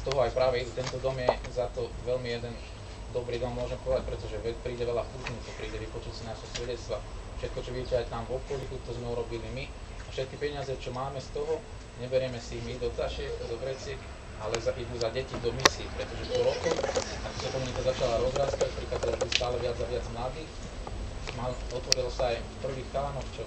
z toho aj práve tento dom je za to veľmi jeden dobrý dom, môžem povedať, pretože príde veľa pútnikov, príde vypočuť si naše svedectva. Všetko, čo vidíte aj tam v okolí, to sme urobili my. A všetky peniaze, čo máme z toho, neberieme si my do tašiek, do vreciek, ale idú za deti do misií, pretože po rokoch, ako sa komunita začala rozrastať, prichádzalo stále viac a viac mladých, otvorilo sa aj prvých chalanov, čo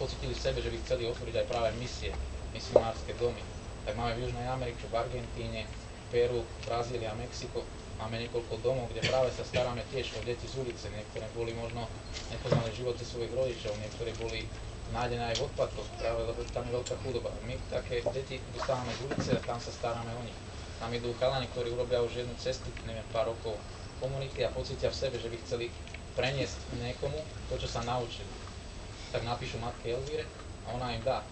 pocítili v sebe, že by chceli otvoriť aj práve misie, misionárske domy. Tak máme v Južnej Amerike, v Argentíne, Peru, Brazília, Mexiko, máme niekoľko domov, kde práve sa staráme tiež o deti z ulice. Niektoré boli možno nepoznali životy svojich rodičov, niektoré boli nájdené aj v odpadkoch, práve lebo tam je veľká chudoba. My také deti dostávame z ulice a tam sa staráme o nich. Tam idú chalani, ktorí urobia už jednu cestu, neviem, pár rokov komunity a pocítia v sebe, že by chceli preniesť niekomu to, čo sa naučili. Tak napíšu matke Elvíre a ona im dá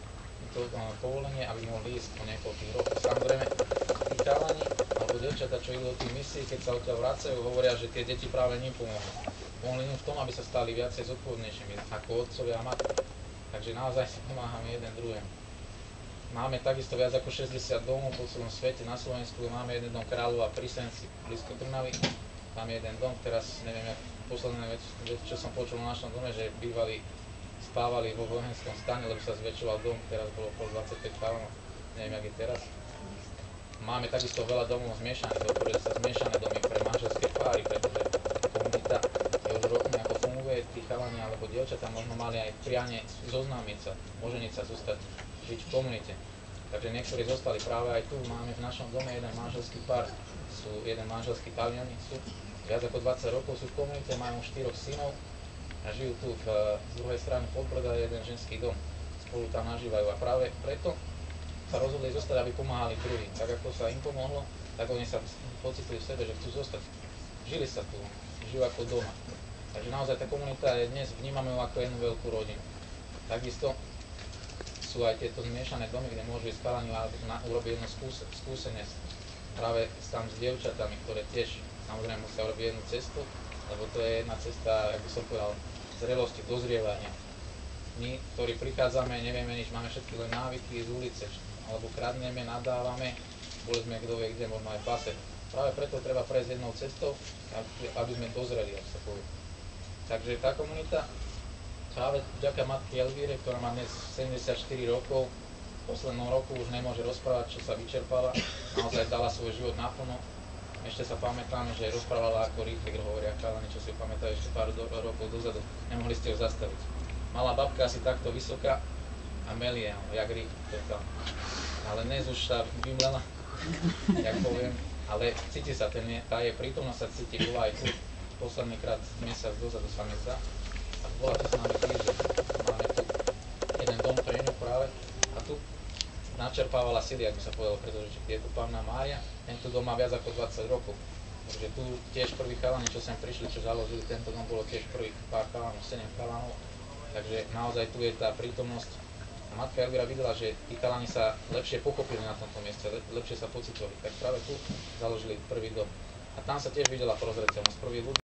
to povolenie, aby mohli ísť po niekoľkých rokoch. Samozrejme, tí chalani alebo dievčatá, čo idú do tých misií, keď sa odtiaľ vracajú, hovoria, že tie deti práve ním pomohli. Pomohli im v tom, aby sa stali viacej zodpovednejšími ako otcovia a matky. Takže naozaj si pomáhame jeden druhému. Máme takisto viac ako 60 domov po celom svete. Na Slovensku máme jeden dom Kráľova pri Senci, blízko Trnavy. Tam je jeden dom, teraz neviem, posledná vec, čo som počul na našom dome, že spávali vo vojenskom stane, lebo sa zväčšoval dom, teraz bolo okolo 25 chalanov, neviem, jak je teraz. Máme takisto veľa domov zmiešaných, otvorili sa zmiešané domy pre manželské páry, pretože komunita je už rokmi ako funguje, tí chalani alebo dievčatá možno mali aj prianie zoznámiť sa, oženiť sa, zostať žiť v komunite. Takže niektorí zostali práve aj tu, máme v našom dome jeden manželský pár, sú jeden manželský Taliani, sú viac ako 20 rokov, sú v komunite, majú 4 synov a žijú tu z druhej strany Podbrda je jeden ženský dom, spolu tam nažívajú a práve preto sa rozhodli zostať, aby pomáhali druhým. Tak ako sa im pomohlo, tak oni sa pocitili v sebe, že chcú zostať. Žili sa tu, žijú ako doma. Takže naozaj tá komunita je dnes, vnímame ju ako jednu veľkú rodinu. Takisto sú aj tieto zmiešané domy, kde môžu ísť chalani urobiť jedno skúsenie práve tam s dievčatami, ktoré tiež samozrejme musia urobiť jednu cestu, lebo to je jedna cesta, ako som povedal, zrelosti, dozrievania. My, ktorí prichádzame, nevieme nič, máme všetky len návyky z ulice, alebo kradneme, nadávame, boli sme kto vie kde, možno aj pase. Práve preto treba prejsť jednou cestou, aby sme dozreli, ak sa povie. Takže tá komunita, práve vďaka matke Elvíre, ktorá má dnes 74 rokov, v poslednom roku už nemôže rozprávať, čo sa vyčerpala, naozaj dala svoj život naplno. Ešte sa pamätáme, že rozprávala ako rýchlik, hovoria chalani, čo si pamätajú ešte pár rokov dozadu, nemohli ste ju zastaviť. Malá babka asi takto vysoká a melie, jak rýchlik tam. Ale dnes už sa vymlela, jak poviem, ale cíti sa, tá je prítomnosť sa cíti, bola aj tu posledný krát mesiac dozadu sa mi zdá. A bola tu s nami týždeň, máme tu jeden dom pre ňu práve a tu načerpávala sily, ako sa povedalo, pretože je tu Panna Mária, tento dom má viac ako 20 rokov. Takže tu tiež prví chalani, čo sem prišli, čo založili tento dom, bolo tiež prvých pár chalanov, 7 chalanov. Takže naozaj tu je tá prítomnosť. A matka Elvíra videla, že tí chalani sa lepšie pochopili na tomto mieste, lepšie sa pocitovali. Tak práve tu založili prvý dom. A tam sa tiež videla prozreteľnosť. Prví ľudia